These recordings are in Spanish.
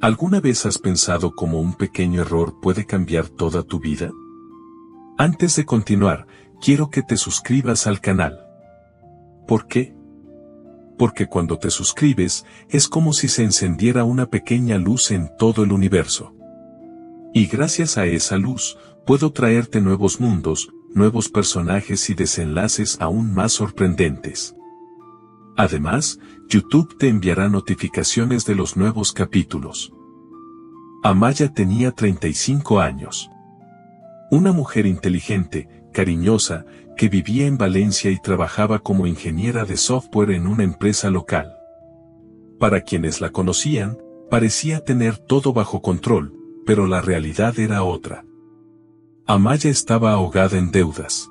¿Alguna vez has pensado cómo un pequeño error puede cambiar toda tu vida? Antes de continuar, quiero que te suscribas al canal. ¿Por qué? Porque cuando te suscribes, es como si se encendiera una pequeña luz en todo el universo. Y gracias a esa luz, puedo traerte nuevos mundos, nuevos personajes y desenlaces aún más sorprendentes. Además, YouTube te enviará notificaciones de los nuevos capítulos. Amaya tenía 35 años. Una mujer inteligente, cariñosa, que vivía en Valencia y trabajaba como ingeniera de software en una empresa local. Para quienes la conocían, parecía tener todo bajo control, pero la realidad era otra. Amaya estaba ahogada en deudas.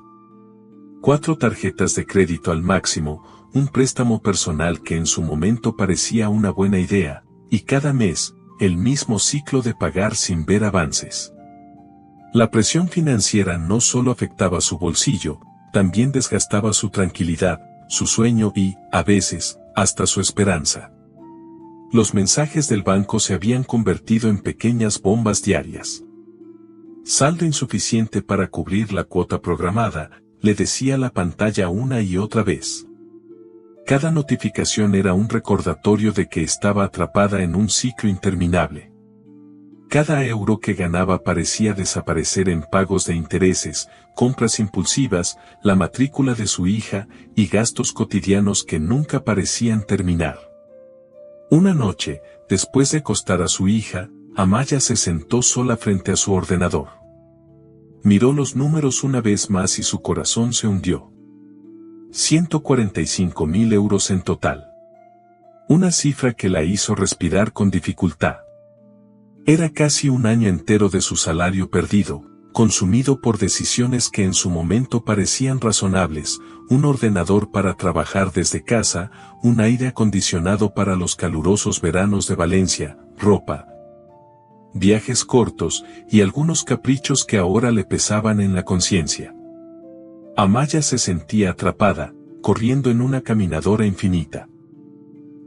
4 tarjetas de crédito al máximo, un préstamo personal que en su momento parecía una buena idea, y cada mes, el mismo ciclo de pagar sin ver avances. La presión financiera no solo afectaba su bolsillo, también desgastaba su tranquilidad, su sueño y, a veces, hasta su esperanza. Los mensajes del banco se habían convertido en pequeñas bombas diarias. Saldo insuficiente para cubrir la cuota programada, le decía la pantalla una y otra vez. Cada notificación era un recordatorio de que estaba atrapada en un ciclo interminable. Cada euro que ganaba parecía desaparecer en pagos de intereses, compras impulsivas, la matrícula de su hija y gastos cotidianos que nunca parecían terminar. Una noche, después de acostar a su hija, Amaya se sentó sola frente a su ordenador. Miró los números una vez más y su corazón se hundió. 145.000 euros en total. Una cifra que la hizo respirar con dificultad. Era casi un año entero de su salario perdido, consumido por decisiones que en su momento parecían razonables, un ordenador para trabajar desde casa, un aire acondicionado para los calurosos veranos de Valencia, ropa, viajes cortos y algunos caprichos que ahora le pesaban en la conciencia. Amaya se sentía atrapada, corriendo en una caminadora infinita.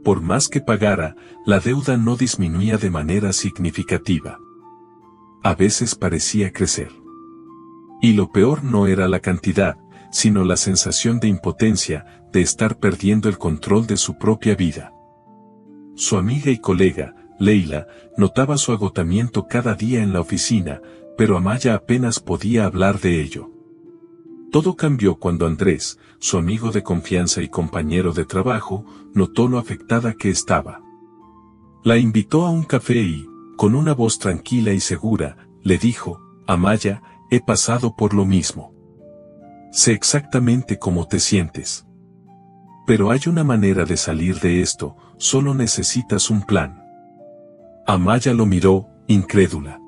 Por más que pagara, la deuda no disminuía de manera significativa. A veces parecía crecer. Y lo peor no era la cantidad, sino la sensación de impotencia, de estar perdiendo el control de su propia vida. Su amiga y colega, Leila, notaba su agotamiento cada día en la oficina, pero Amaya apenas podía hablar de ello. Todo cambió cuando Andrés, su amigo de confianza y compañero de trabajo, notó lo afectada que estaba. La invitó a un café y, con una voz tranquila y segura, le dijo: Amaya, he pasado por lo mismo. Sé exactamente cómo te sientes. Pero hay una manera de salir de esto, solo necesitas un plan. Amaya lo miró, incrédula.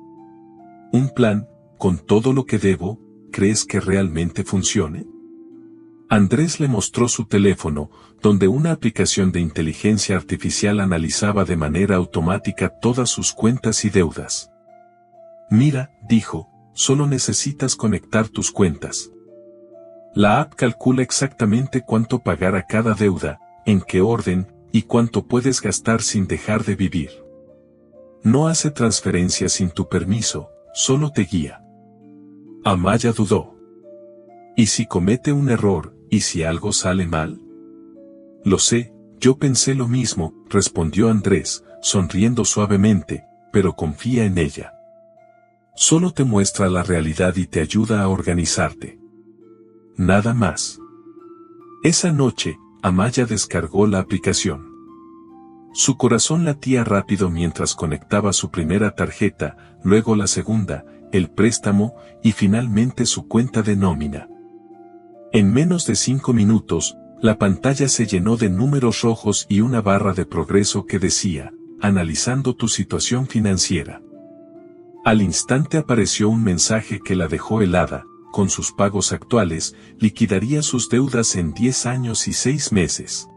¿Un plan, con todo lo que debo? ¿Crees que realmente funcione? Andrés le mostró su teléfono, donde una aplicación de inteligencia artificial analizaba de manera automática todas sus cuentas y deudas. Mira, dijo, solo necesitas conectar tus cuentas. La app calcula exactamente cuánto pagar a cada deuda, en qué orden, y cuánto puedes gastar sin dejar de vivir. No hace transferencias sin tu permiso, solo te guía. Amaya dudó. ¿Y si comete un error, y si algo sale mal? Lo sé, yo pensé lo mismo, respondió Andrés, sonriendo suavemente, pero confía en ella. Solo te muestra la realidad y te ayuda a organizarte. Nada más. Esa noche, Amaya descargó la aplicación. Su corazón latía rápido mientras conectaba su primera tarjeta, luego la segunda, el préstamo, y finalmente su cuenta de nómina. En menos de 5 minutos, la pantalla se llenó de números rojos y una barra de progreso que decía, analizando tu situación financiera. Al instante apareció un mensaje que la dejó helada, con sus pagos actuales, liquidaría sus deudas en 10 años y 6 meses.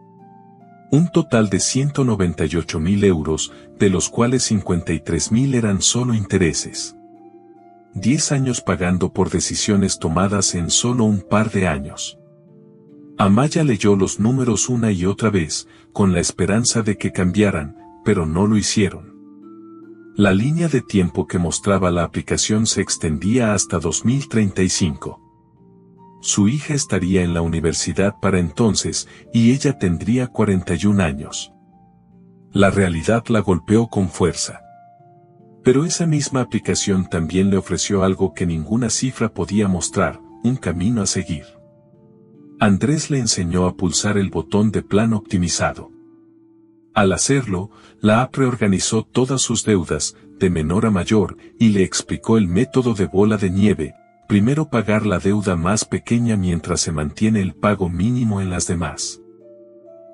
Un total de 198.000 euros, de los cuales 53.000 eran solo intereses. 10 años pagando por decisiones tomadas en solo un par de años. Amaya leyó los números una y otra vez, con la esperanza de que cambiaran, pero no lo hicieron. La línea de tiempo que mostraba la aplicación se extendía hasta 2035. Su hija estaría en la universidad para entonces y ella tendría 41 años. La realidad la golpeó con fuerza. Pero esa misma aplicación también le ofreció algo que ninguna cifra podía mostrar, un camino a seguir. Andrés le enseñó a pulsar el botón de plan optimizado. Al hacerlo, la app reorganizó todas sus deudas, de menor a mayor, y le explicó el método de bola de nieve, primero pagar la deuda más pequeña mientras se mantiene el pago mínimo en las demás.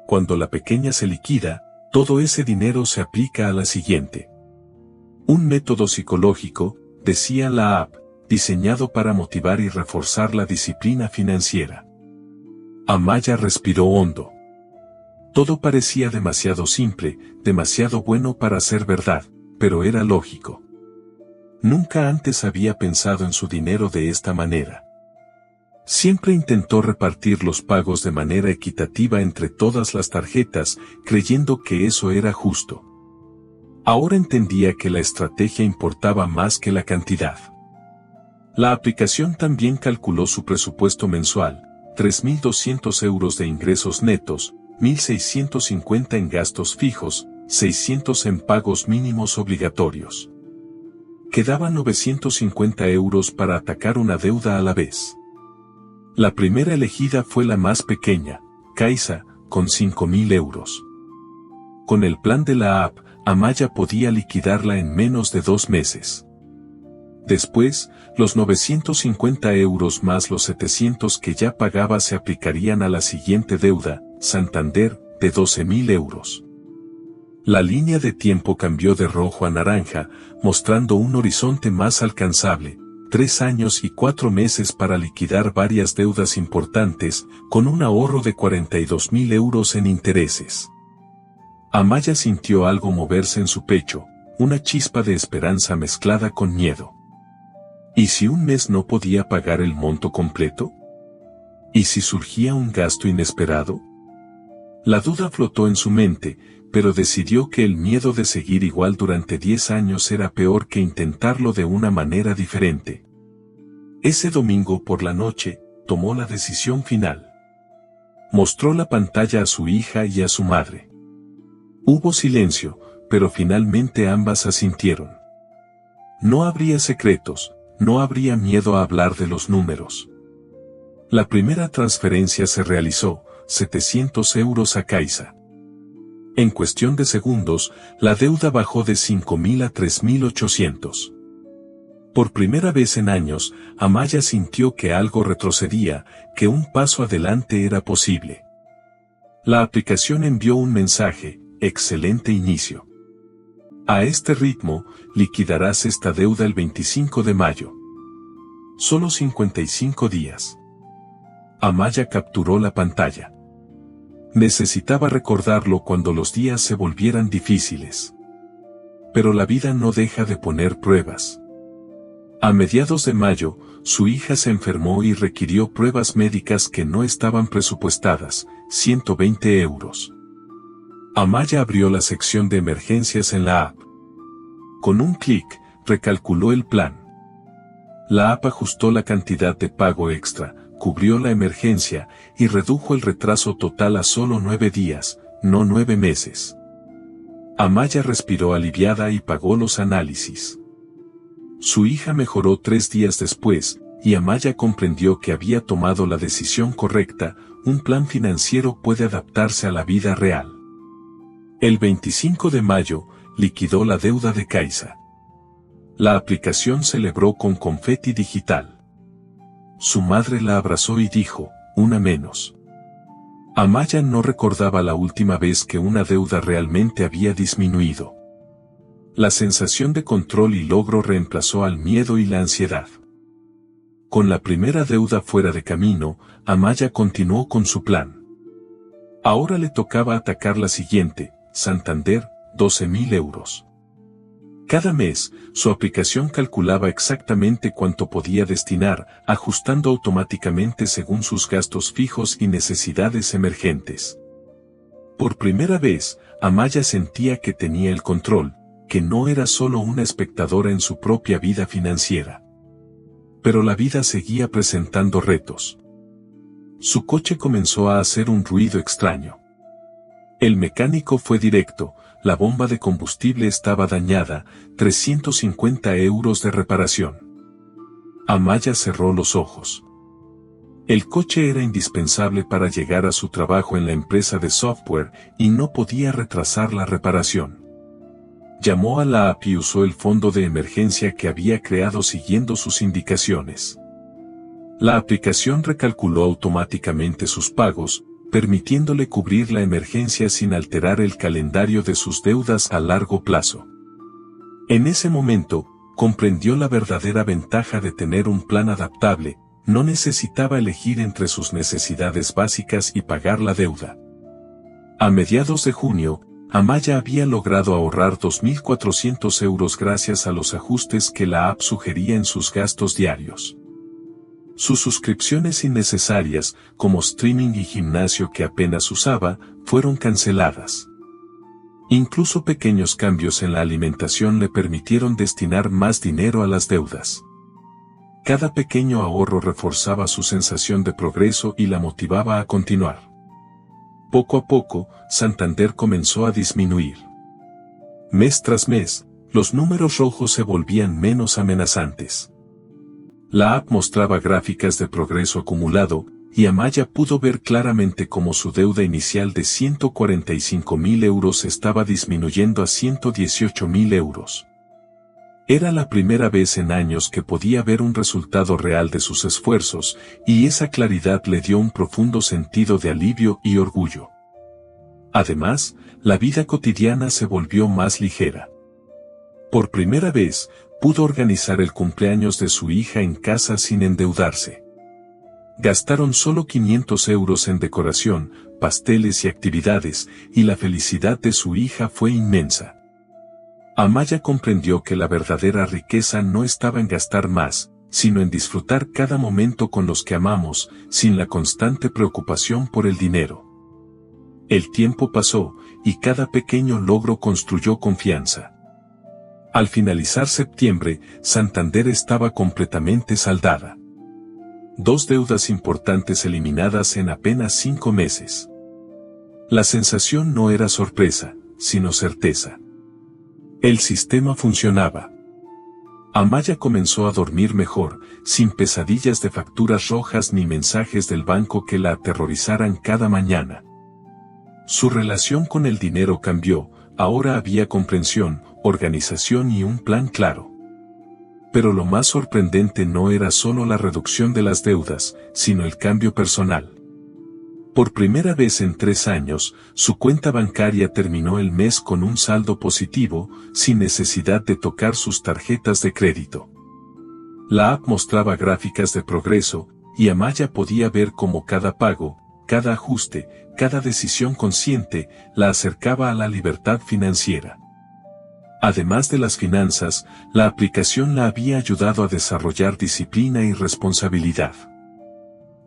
Cuando la pequeña se liquida, todo ese dinero se aplica a la siguiente. Un método psicológico, decía la app, diseñado para motivar y reforzar la disciplina financiera. Amaya respiró hondo. Todo parecía demasiado simple, demasiado bueno para ser verdad, pero era lógico. Nunca antes había pensado en su dinero de esta manera. Siempre intentó repartir los pagos de manera equitativa entre todas las tarjetas, creyendo que eso era justo. Ahora entendía que la estrategia importaba más que la cantidad. La aplicación también calculó su presupuesto mensual, 3.200 euros de ingresos netos, 1.650 en gastos fijos, 600 en pagos mínimos obligatorios. Quedaban 950 euros para atacar una deuda a la vez. La primera elegida fue la más pequeña, Caixa, con 5.000 euros. Con el plan de la app, Amaya podía liquidarla en menos de 2 meses. Después, los 950 euros más los 700 que ya pagaba se aplicarían a la siguiente deuda, Santander, de 12.000 euros. La línea de tiempo cambió de rojo a naranja, mostrando un horizonte más alcanzable, 3 años y 4 meses para liquidar varias deudas importantes, con un ahorro de 42.000 euros en intereses. Amaya sintió algo moverse en su pecho, una chispa de esperanza mezclada con miedo. ¿Y si un mes no podía pagar el monto completo? ¿Y si surgía un gasto inesperado? La duda flotó en su mente, pero decidió que el miedo de seguir igual durante 10 años era peor que intentarlo de una manera diferente. Ese domingo por la noche, tomó la decisión final. Mostró la pantalla a su hija y a su madre. Hubo silencio, pero finalmente ambas asintieron. No habría secretos, no habría miedo a hablar de los números. La primera transferencia se realizó, 700 euros a Caixa. En cuestión de segundos, la deuda bajó de 5.000 a 3.800. Por primera vez en años, Amaya sintió que algo retrocedía, que un paso adelante era posible. La aplicación envió un mensaje, excelente inicio. A este ritmo, liquidarás esta deuda el 25 de mayo. Solo 55 días. Amaya capturó la pantalla. Necesitaba recordarlo cuando los días se volvieran difíciles. Pero la vida no deja de poner pruebas. A mediados de mayo, su hija se enfermó y requirió pruebas médicas que no estaban presupuestadas, 120 euros. Amaya abrió la sección de emergencias en la app. Con un clic, recalculó el plan. La app ajustó la cantidad de pago extra, cubrió la emergencia y redujo el retraso total a solo 9 días, no 9 meses. Amaya respiró aliviada y pagó los análisis. Su hija mejoró 3 días después, y Amaya comprendió que había tomado la decisión correcta. Un plan financiero puede adaptarse a la vida real. El 25 de mayo, liquidó la deuda de Caixa. La aplicación celebró con confeti digital. Su madre la abrazó y dijo, una menos. Amaya no recordaba la última vez que una deuda realmente había disminuido. La sensación de control y logro reemplazó al miedo y la ansiedad. Con la primera deuda fuera de camino, Amaya continuó con su plan. Ahora le tocaba atacar la siguiente, Santander, 12.000 euros. Cada mes, su aplicación calculaba exactamente cuánto podía destinar, ajustando automáticamente según sus gastos fijos y necesidades emergentes. Por primera vez, Amaya sentía que tenía el control, que no era solo una espectadora en su propia vida financiera. Pero la vida seguía presentando retos. Su coche comenzó a hacer un ruido extraño. El mecánico fue directo, la bomba de combustible estaba dañada, 350 euros de reparación. Amaya cerró los ojos. El coche era indispensable para llegar a su trabajo en la empresa de software y no podía retrasar la reparación. Llamó a la app y usó el fondo de emergencia que había creado siguiendo sus indicaciones. La aplicación recalculó automáticamente sus pagos, permitiéndole cubrir la emergencia sin alterar el calendario de sus deudas a largo plazo. En ese momento, comprendió la verdadera ventaja de tener un plan adaptable. No necesitaba elegir entre sus necesidades básicas y pagar la deuda. A mediados de junio, Amaya había logrado ahorrar 2.400 euros gracias a los ajustes que la app sugería en sus gastos diarios. Sus suscripciones innecesarias, como streaming y gimnasio que apenas usaba, fueron canceladas. Incluso pequeños cambios en la alimentación le permitieron destinar más dinero a las deudas. Cada pequeño ahorro reforzaba su sensación de progreso y la motivaba a continuar. Poco a poco, Santander comenzó a disminuir. Mes tras mes, los números rojos se volvían menos amenazantes. La app mostraba gráficas de progreso acumulado, y Amaya pudo ver claramente cómo su deuda inicial de 145.000 euros estaba disminuyendo a 118.000 euros. Era la primera vez en años que podía ver un resultado real de sus esfuerzos, y esa claridad le dio un profundo sentido de alivio y orgullo. Además, la vida cotidiana se volvió más ligera. Por primera vez, pudo organizar el cumpleaños de su hija en casa sin endeudarse. Gastaron solo 500 euros en decoración, pasteles y actividades, y la felicidad de su hija fue inmensa. Amaya comprendió que la verdadera riqueza no estaba en gastar más, sino en disfrutar cada momento con los que amamos, sin la constante preocupación por el dinero. El tiempo pasó, y cada pequeño logro construyó confianza. Al finalizar septiembre, Santander estaba completamente saldada. 2 deudas importantes eliminadas en apenas 5 meses. La sensación no era sorpresa, sino certeza. El sistema funcionaba. Amaya comenzó a dormir mejor, sin pesadillas de facturas rojas ni mensajes del banco que la aterrorizaran cada mañana. Su relación con el dinero cambió, ahora había comprensión, organización y un plan claro. Pero lo más sorprendente no era solo la reducción de las deudas, sino el cambio personal. Por primera vez en 3 años, su cuenta bancaria terminó el mes con un saldo positivo, sin necesidad de tocar sus tarjetas de crédito. La app mostraba gráficas de progreso, y Amaya podía ver cómo cada pago, cada ajuste, cada decisión consciente, la acercaba a la libertad financiera. Además de las finanzas, la aplicación la había ayudado a desarrollar disciplina y responsabilidad.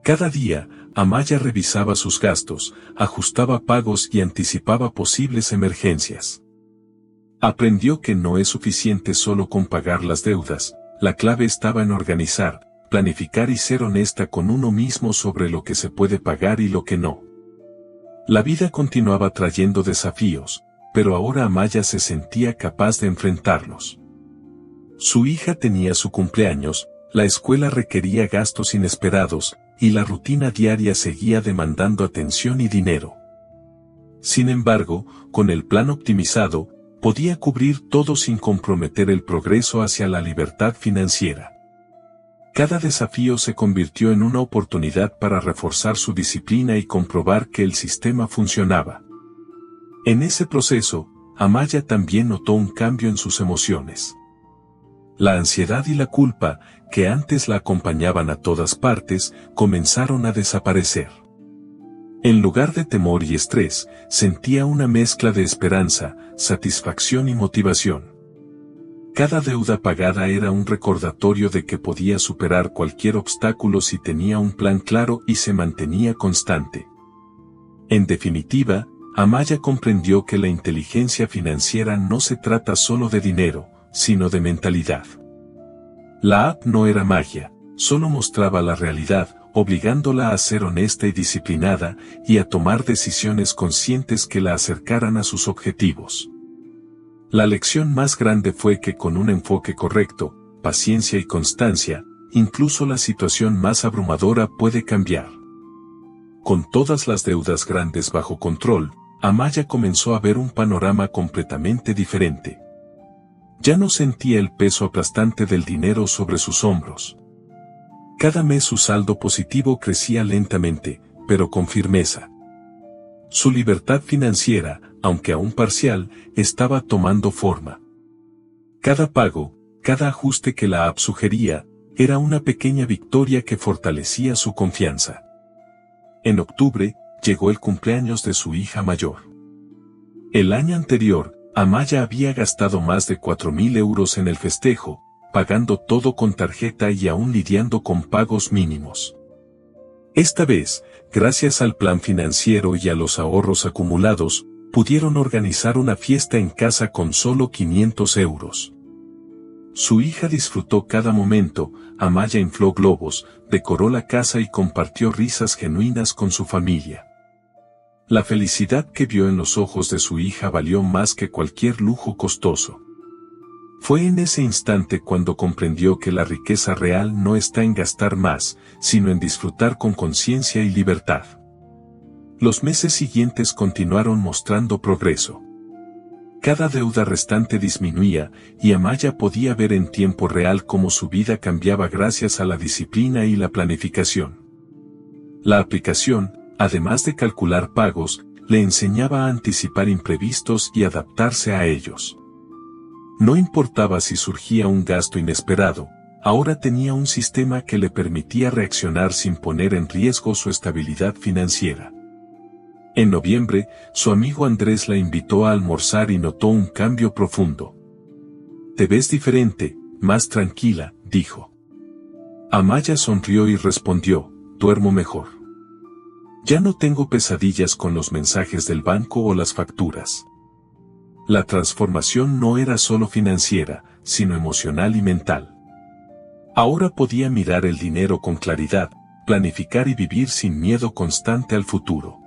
Cada día, Amaya revisaba sus gastos, ajustaba pagos y anticipaba posibles emergencias. Aprendió que no es suficiente solo con pagar las deudas, la clave estaba en organizar, planificar y ser honesta con uno mismo sobre lo que se puede pagar y lo que no. La vida continuaba trayendo desafíos, pero ahora Amaya se sentía capaz de enfrentarlos. Su hija tenía su cumpleaños, la escuela requería gastos inesperados, y la rutina diaria seguía demandando atención y dinero. Sin embargo, con el plan optimizado, podía cubrir todo sin comprometer el progreso hacia la libertad financiera. Cada desafío se convirtió en una oportunidad para reforzar su disciplina y comprobar que el sistema funcionaba. En ese proceso, Amaya también notó un cambio en sus emociones. La ansiedad y la culpa, que antes la acompañaban a todas partes, comenzaron a desaparecer. En lugar de temor y estrés, sentía una mezcla de esperanza, satisfacción y motivación. Cada deuda pagada era un recordatorio de que podía superar cualquier obstáculo si tenía un plan claro y se mantenía constante. En definitiva, Amaya comprendió que la inteligencia financiera no se trata solo de dinero, sino de mentalidad. La app no era magia, solo mostraba la realidad, obligándola a ser honesta y disciplinada, y a tomar decisiones conscientes que la acercaran a sus objetivos. La lección más grande fue que con un enfoque correcto, paciencia y constancia, incluso la situación más abrumadora puede cambiar. Con todas las deudas grandes bajo control, Amaya comenzó a ver un panorama completamente diferente. Ya no sentía el peso aplastante del dinero sobre sus hombros. Cada mes su saldo positivo crecía lentamente, pero con firmeza. Su libertad financiera, aunque aún parcial, estaba tomando forma. Cada pago, cada ajuste que la app sugería, era una pequeña victoria que fortalecía su confianza. En octubre, llegó el cumpleaños de su hija mayor. El año anterior, Amaya había gastado más de 4.000 euros en el festejo, pagando todo con tarjeta y aún lidiando con pagos mínimos. Esta vez, gracias al plan financiero y a los ahorros acumulados, pudieron organizar una fiesta en casa con solo 500 euros. Su hija disfrutó cada momento, Amaya infló globos, decoró la casa y compartió risas genuinas con su familia. La felicidad que vio en los ojos de su hija valió más que cualquier lujo costoso. Fue en ese instante cuando comprendió que la riqueza real no está en gastar más, sino en disfrutar con conciencia y libertad. Los meses siguientes continuaron mostrando progreso. Cada deuda restante disminuía, y Amaya podía ver en tiempo real cómo su vida cambiaba gracias a la disciplina y la planificación. La aplicación, además de calcular pagos, le enseñaba a anticipar imprevistos y adaptarse a ellos. No importaba si surgía un gasto inesperado, ahora tenía un sistema que le permitía reaccionar sin poner en riesgo su estabilidad financiera. En noviembre, su amigo Andrés la invitó a almorzar y notó un cambio profundo. «Te ves diferente, más tranquila», dijo. Amaya sonrió y respondió, «Duermo mejor. Ya no tengo pesadillas con los mensajes del banco o las facturas». La transformación no era solo financiera, sino emocional y mental. Ahora podía mirar el dinero con claridad, planificar y vivir sin miedo constante al futuro.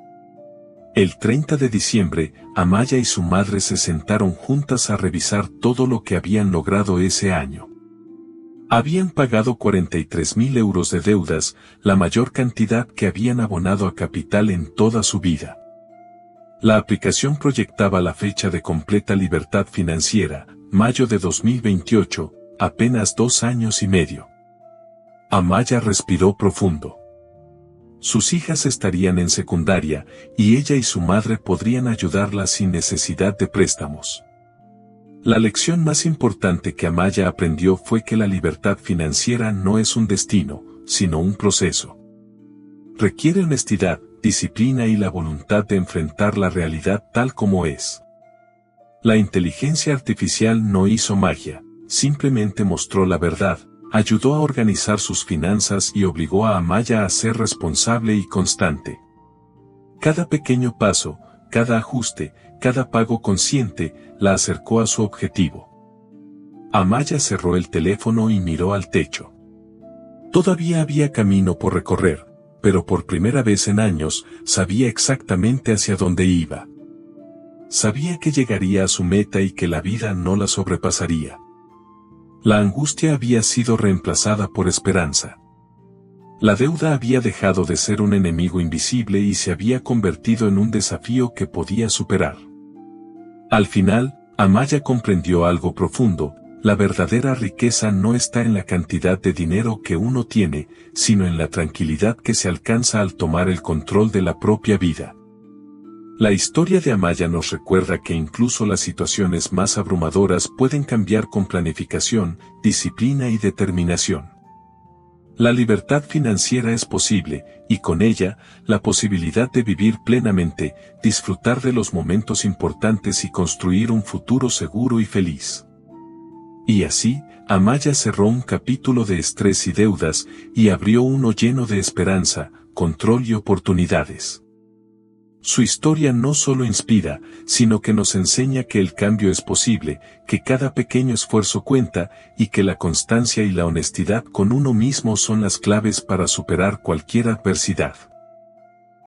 El 30 de diciembre, Amaya y su madre se sentaron juntas a revisar todo lo que habían logrado ese año. Habían pagado 43.000 euros de deudas, la mayor cantidad que habían abonado a capital en toda su vida. La aplicación proyectaba la fecha de completa libertad financiera, mayo de 2028, apenas 2 años y medio. Amaya respiró profundo. Sus hijas estarían en secundaria, y ella y su madre podrían ayudarla sin necesidad de préstamos. La lección más importante que Amaya aprendió fue que la libertad financiera no es un destino, sino un proceso. Requiere honestidad, disciplina y la voluntad de enfrentar la realidad tal como es. La inteligencia artificial no hizo magia, simplemente mostró la verdad, ayudó a organizar sus finanzas y obligó a Amaya a ser responsable y constante. Cada pequeño paso, cada ajuste, cada pago consciente, la acercó a su objetivo. Amaya cerró el teléfono y miró al techo. Todavía había camino por recorrer, pero por primera vez en años, sabía exactamente hacia dónde iba. Sabía que llegaría a su meta y que la vida no la sobrepasaría. La angustia había sido reemplazada por esperanza. La deuda había dejado de ser un enemigo invisible y se había convertido en un desafío que podía superar. Al final, Amaya comprendió algo profundo: la verdadera riqueza no está en la cantidad de dinero que uno tiene, sino en la tranquilidad que se alcanza al tomar el control de la propia vida. La historia de Amaya nos recuerda que incluso las situaciones más abrumadoras pueden cambiar con planificación, disciplina y determinación. La libertad financiera es posible, y con ella, la posibilidad de vivir plenamente, disfrutar de los momentos importantes y construir un futuro seguro y feliz. Y así, Amaya cerró un capítulo de estrés y deudas, y abrió uno lleno de esperanza, control y oportunidades. Su historia no solo inspira, sino que nos enseña que el cambio es posible, que cada pequeño esfuerzo cuenta, y que la constancia y la honestidad con uno mismo son las claves para superar cualquier adversidad.